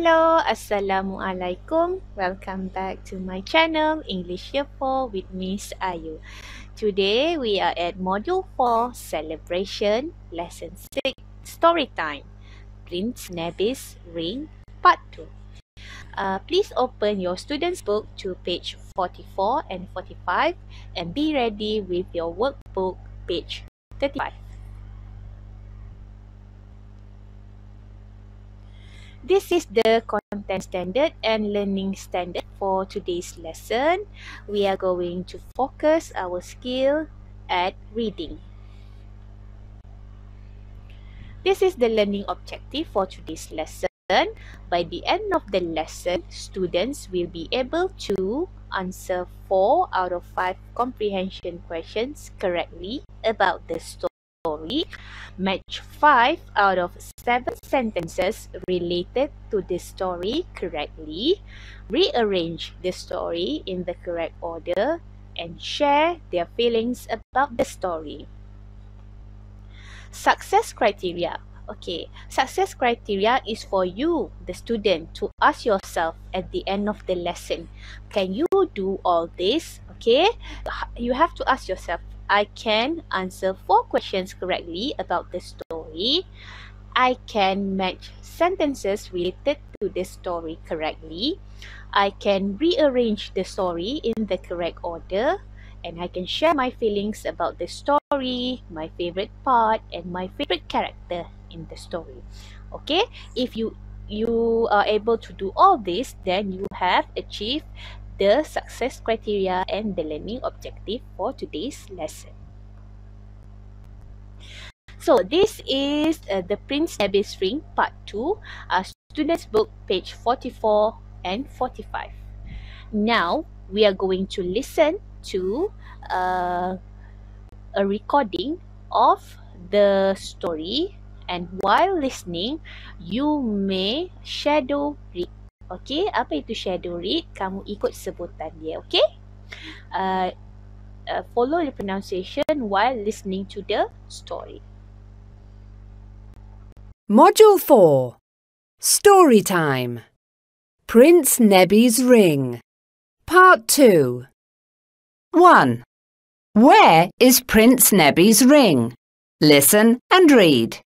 Hello, Assalamualaikum. Welcome back to my channel, English Year 4 with Miss Ayu. Today we are at Module 4, Celebration, Lesson 6, Storytime, Prince Nebby's Ring, Part 2. Please open your student's book to page 44 and 45 and be ready with your workbook, page 35. This is the content standard and learning standard for today's lesson. We are going to focus our skill at reading. This is the learning objective for today's lesson. By the end of the lesson, students will be able to answer 4 out of 5 comprehension questions correctly about the story, match 5 out of 7 sentences related to the story correctly, rearrange the story in the correct order, and share their feelings about the story. Success criteria. Okay, success criteria is for you, the student, to ask yourself at the end of the lesson, can you do all this? Okay, you have to ask yourself, I can answer 4 questions correctly about the story. I can match sentences related to the story correctly. I can rearrange the story in the correct order. And I can share my feelings about the story, my favorite part, and my favorite character in the story. Okay, if you are able to do all this, then you have achieved the success criteria and the learning objective for today's lesson. So this is the Prince Nebby's Ring Part 2, student's book, page 44 and 45. Now we are going to listen to a recording of the story, and while listening you may shadow read. Okay, apa itu shadow read? Kamu ikut sebutan dia. Okay, follow the pronunciation while listening to the story. Module 4, Storytime, Prince Nebby's Ring, Part 2. 1. Where is Prince Nebby's ring? Listen and read.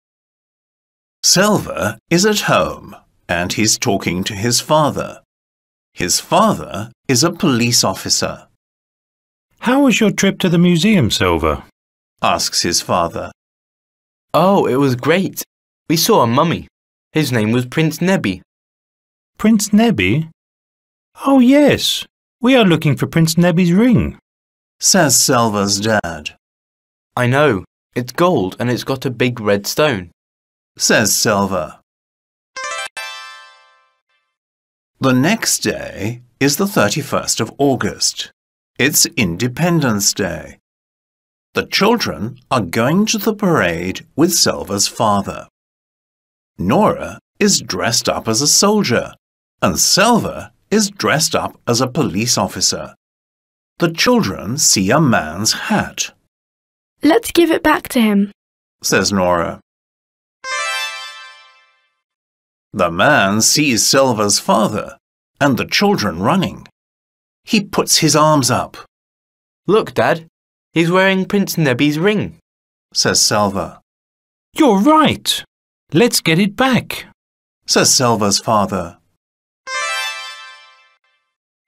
Silva is at home and he's talking to his father. His father is a police officer. How was your trip to the museum, Silva? Asks his father. Oh, it was great. We saw a mummy. His name was Prince Nebby. Prince Nebby? Oh, yes. We are looking for Prince Nebby's ring, says Silva's dad. I know. It's gold and it's got a big red stone, says Silva. The next day is the 31st of August. It's Independence Day. The children are going to the parade with Silva's father. Nora is dressed up as a soldier and Silva is dressed up as a police officer. The children see a man's hat. Let's give it back to him, says Nora. The man sees Silva's father and the children running. He puts his arms up. Look, Dad. He's wearing Prince Nebby's ring, says Silva. You're right. Let's get it back, says Silva's father.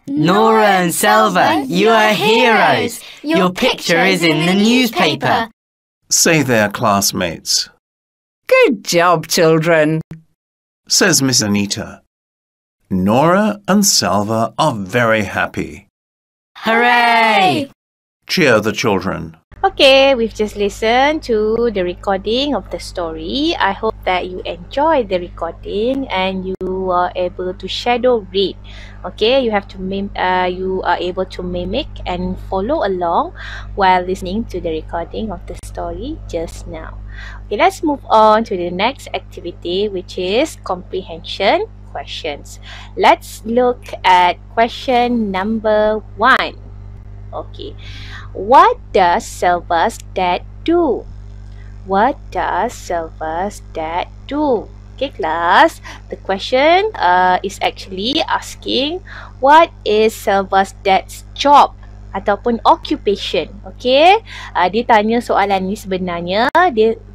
Nora and Silva, you are heroes. Your picture is in the newspaper, say their classmates. Good job, children, says Miss Anita. Nora and Silva are very happy. Hooray! Cheer the children. Okay, we've just listened to the recording of the story. I hope that you enjoyed the recording and you are able to shadow read. Okay, you are able to mimic and follow along while listening to the recording of the story just now. Okay, let's move on to the next activity, which is comprehension questions. Let's look at question number 1. Okay, what does Silva's dad do? What does Silva's dad do? Okay, class. The question is actually asking what is Silva's dad's job ataupun occupation. Okay, dia tanya soalan ni sebenarnya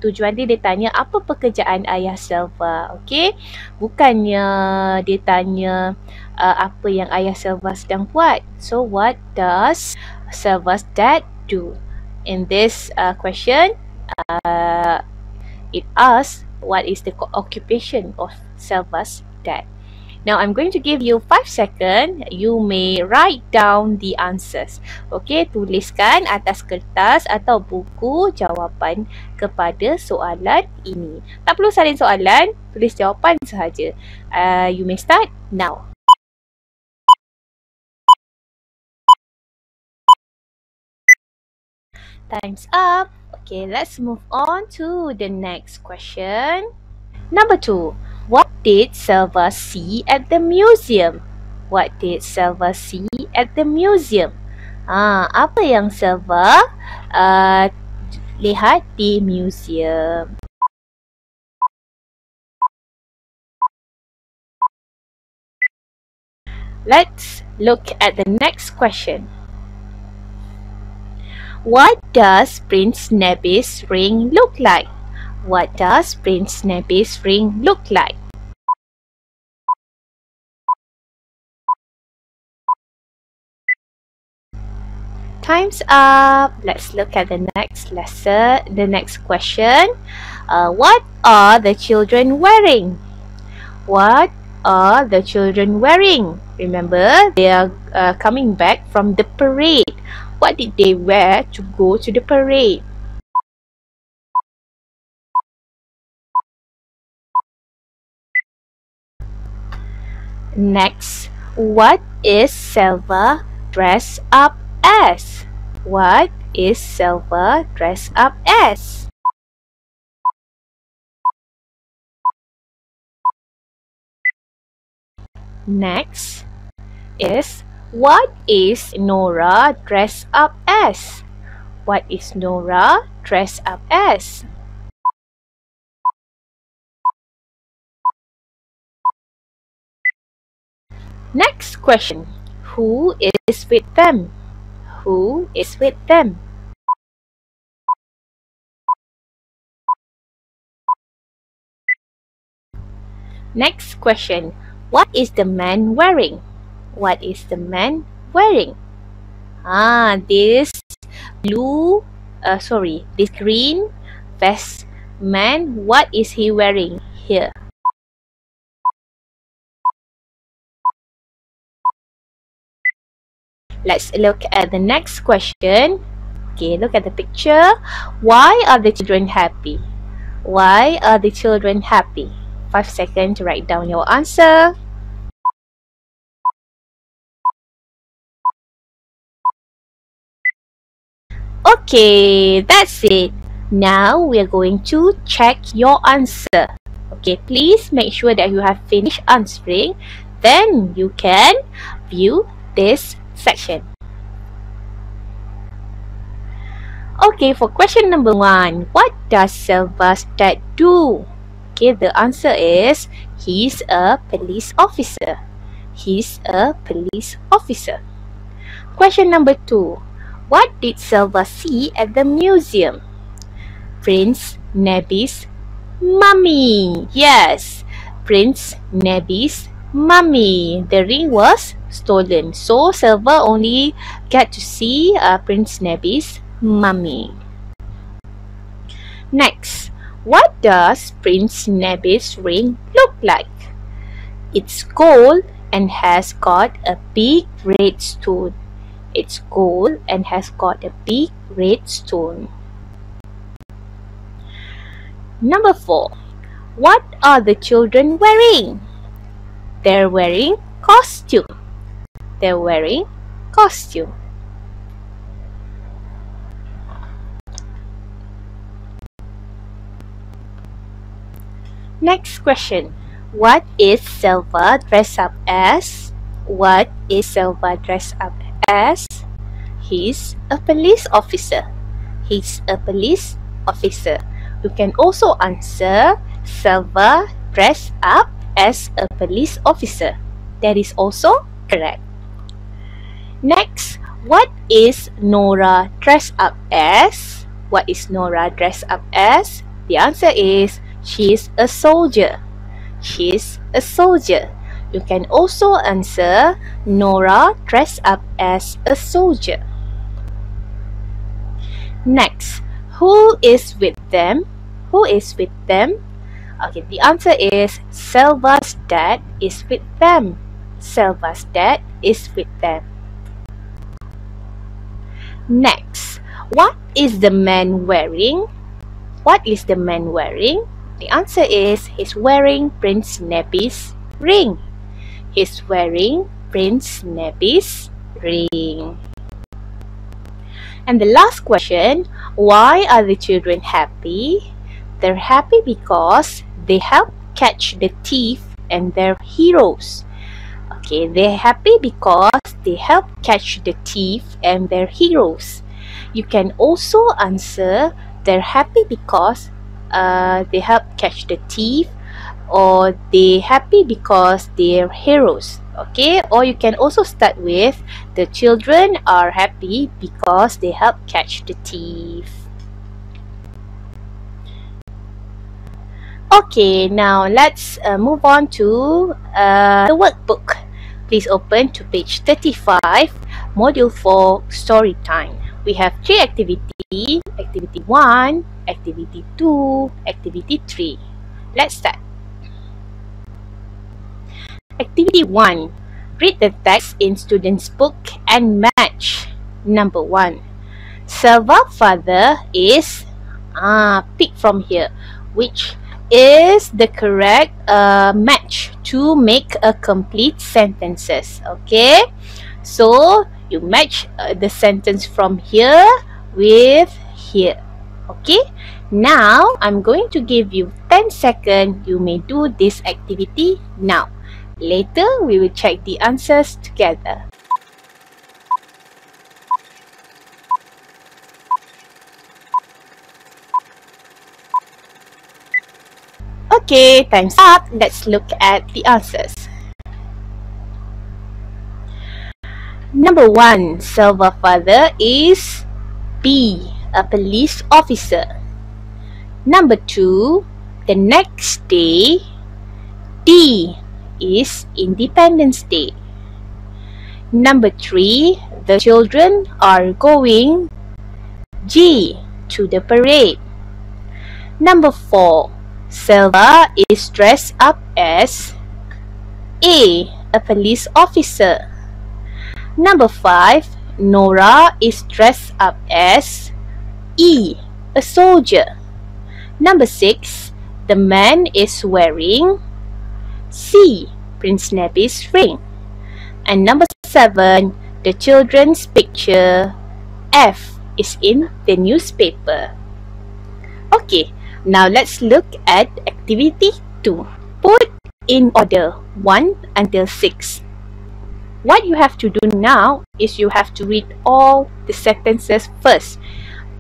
tujuan dia tanya apa pekerjaan ayah Silva. Okay, bukannya dia tanya apa yang ayah Silva sedang buat. So what does Silva's dad do? In this question, it asks what is the occupation of Silva's dad. Now, I'm going to give you 5 seconds. You may write down the answers. Okay, tuliskan atas kertas atau buku jawapan kepada soalan ini. Tak perlu salin soalan, tulis jawapan sahaja. You may start now. Time's up. Okay, let's move on to the next question. Number 2. What did Silva see at the museum? What did Silva see at the museum? Apa yang Silva lihat di museum? Let's look at the next question. What does Prince Nebi's ring look like? What does Prince Nebi's ring look like? Time's up. Let's look at the next lesson, the next question. What are the children wearing? What are the children wearing? Remember, they are coming back from the parade. What did they wear to go to the parade? Next, what is Silva dressed up as? What is Silva dressed up as? Next is what is Nora dressed up as? What is Nora dressed up as? Next question. Who is with them? Who is with them? Next question. What is the man wearing? What is the man wearing? This this green vest man, what is he wearing here? Let's look at the next question. Okay, look at the picture. Why are the children happy? Why are the children happy? 5 seconds to write down your answer. Okay, that's it. Now we are going to check your answer. Okay, please make sure that you have finished answering. Then you can view this section. Okay, for question number 1, what does Silva's dad do? Okay, the answer is he's a police officer. He's a police officer. Question number 2, what did Silva see at the museum? Prince Nebi's mummy. Yes, Prince Nebi's mummy. The ring was stolen, so Silva only got to see Prince Nebi's mummy. Next, what does Prince Nebi's ring look like? It's gold and has got a big red stone. It's gold and has got a big red stone. Number 4. What are the children wearing? They're wearing costume. They're wearing costume. Next question. What is Silva dressed up as? What is Silva dressed up as? He's a police officer. He's a police officer. You can also answer Silva dress up as a police officer. That is also correct. Next, what is Nora dressed up as? What is Nora dressed up as? The answer is she's a soldier. She's a soldier. You can also answer Nora dressed up as a soldier. Next, who is with them? Who is with them? Okay, the answer is Silva's dad is with them. Silva's dad is with them. Next, what is the man wearing? What is the man wearing? The answer is he's wearing Prince Nebi's ring. He's wearing Prince Nebi's ring. And the last question, why are the children happy? They're happy because they help catch the thief and they're heroes. Okay, they're happy because they help catch the thief and they're heroes. You can also answer they're happy because they help catch the thief, or they're happy because they're heroes. Okay, or you can also start with the children are happy because they help catch the thief. Okay, now let's move on to the workbook. Please open to page 35, Module 4, Storytime. We have 3 activities, Activity 1, Activity 2, Activity 3. Let's start. Activity 1. Read the text in student's book and match. Number 1. Silva's father is, pick from here, which is the correct match to make a complete sentences. Okay, so you match the sentence from here with here. Okay, now I'm going to give you 10 seconds. You may do this activity now. Later we will check the answers together. Okay, time's up. Let's look at the answers. Number 1, Silva's father is B, a police officer. Number 2, the next day, D, is Independence Day. Number 3, the children are going G, to the parade. Number 4, Silva is dressed up as A, a police officer. Number 5, Nora is dressed up as E, a soldier. Number 6, the man is wearing C, Prince Nebi's ring. And number 7, the children's picture F is in the newspaper. Okay, now let's look at activity 2. Put in order 1 until 6. What you have to do now is you have to read all the sentences first,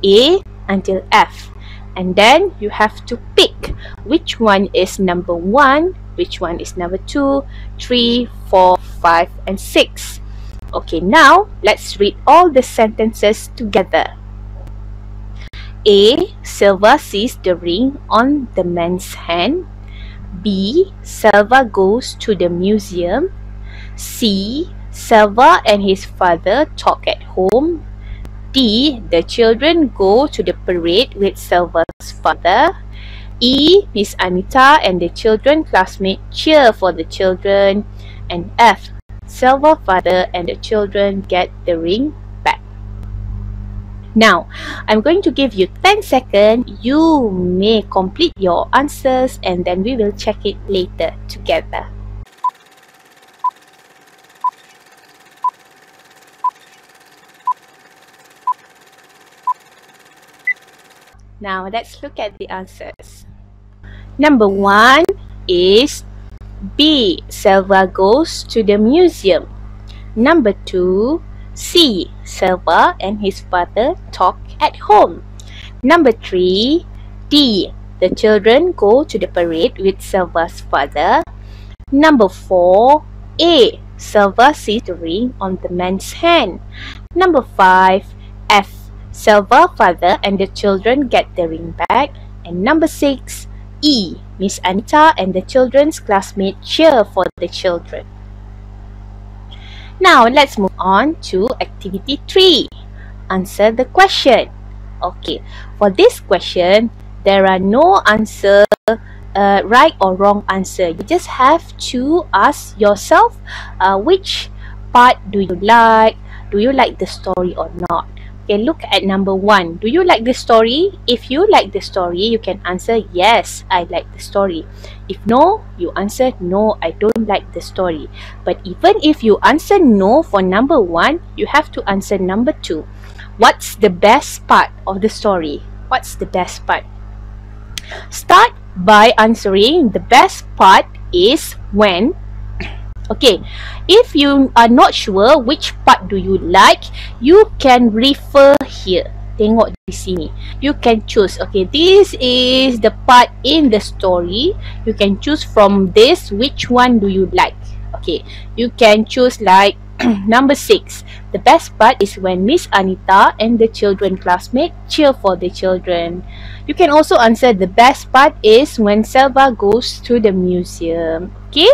A until F. And then you have to pick which one is number 1, which one is number 2, 3, 4, 5, and 6. Okay, now let's read all the sentences together. A, Silva sees the ring on the man's hand. B, Silva goes to the museum. C, Silva and his father talk at home. D, the children go to the parade with Silva's father. E, Miss Anita and the children classmates cheer for the children. And F, Silva's father and the children get the ring back. Now, I'm going to give you 10 seconds. You may complete your answers and then we will check it later together. Now, let's look at the answers. Number 1 is B, Silva goes to the museum. Number 2, C, Silva and his father talk at home. Number 3, D, The children go to the parade with Silva's father. Number 4, A. Silva sees the ring on the man's hand. Number 5, F. Silva father and the children get the ring back. And number 6, E. Miss Anita and the children's classmate cheer for the children. Now let's move on to activity 3. Answer the question. Okay, for this question, there are no right or wrong answer. You just have to ask yourself which part do you like? Do you like the story or not? Okay, look at number 1. Do you like the story? If you like the story, you can answer yes, I like the story. If no, you answer no, I don't like the story. But even if you answer no for number 1, you have to answer number 2. What's the best part of the story? What's the best part? Start by answering the best part is when. Okay, if you are not sure which part do you like, you can refer here. Tengok di sini. You can choose. Okay, this is the part in the story. You can choose from this which one do you like. Okay, you can choose like number 6. The best part is when Miss Anita and the children classmate cheer for the children. You can also answer the best part is when Silva goes to the museum. Okay?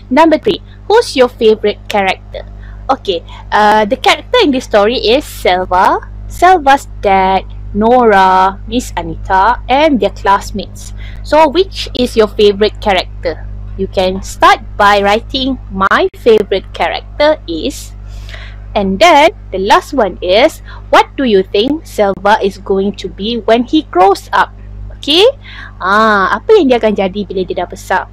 Number 3. Who's your favorite character? Okay, the character in this story is Silva, Silva's dad, Nora, Miss Anita, and their classmates. So, which is your favorite character? You can start by writing my favorite character is, and then the last one is what do you think Silva is going to be when he grows up? Okay, apa yang dia akan jadi bila dia dah besar?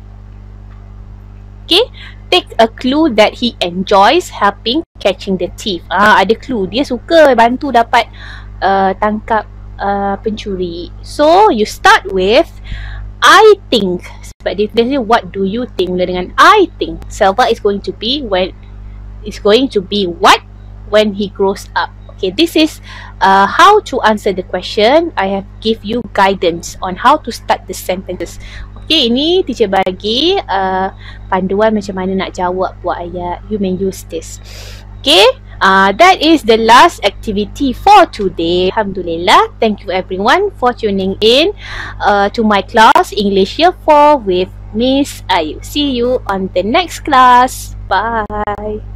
Okay, take a clue that he enjoys helping catching the thief. Ada clue, dia suka bantu dapat tangkap pencuri. So you start with I think. Sebab dia say what do you think, mula dengan I think Silva is going to be what when he grows up. Okay, this is how to answer the question. I have give you guidance on how to start the sentences. Okay, ini teacher bagi panduan macam mana nak jawab buat ayat. You may use this. Okay, that is the last activity for today. Alhamdulillah. Thank you everyone for tuning in to my class English Year 4 with Miss Ayu. See you on the next class. Bye.